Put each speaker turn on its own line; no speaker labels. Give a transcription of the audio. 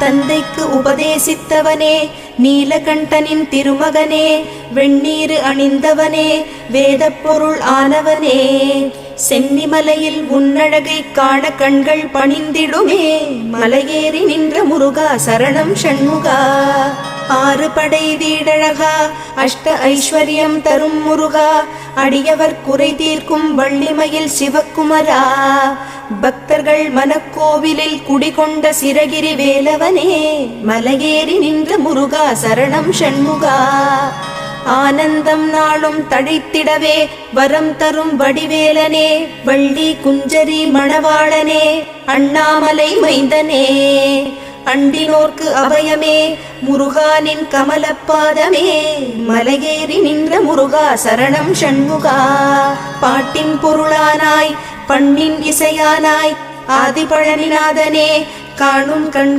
தந்தைக்கு உபதேசித்தவனே, நீலகண்டனின் திருமகனே, வெண்ணீரு அணிந்தவனே, வேதப் பொருள் ஆனவனே, சென்னிமலையில் உன்னழகை காண கண்கள் பணிந்திடுமே, மலையேறி நின்ற முருகா சரணம் ஷண்முகா. ஆறு படை வீடழகா, அஷ்ட ஐஸ்வர்யம் தரும் முருகா, அடியவர் குறை தீர்க்கும் வள்ளிமயில் சிவக்குமரா, பக்தர்கள் மனக்கோவிலில் குடிகொண்ட சிரகிரி வேலவனே, மலையேறி நின்ற முருகா சரணம் ஷண்முகா. ஆனந்தம் நாளும் தழைத்திடவே வரம் தரும் வடிவேலனே, வள்ளி குஞ்சரி மணவாளனே, அண்ணாமலை மைந்தனே, அண்டினோர்க்கு அபயமே, முருகானின் கமலப்பாதமே, மலையேறி நின்ற முருகா சரணம் ஷண்முகா. பாட்டின் பொருளானாய், பண்ணின் இசையானாய், ஆதிபழனிநாதனே, காணும் கண்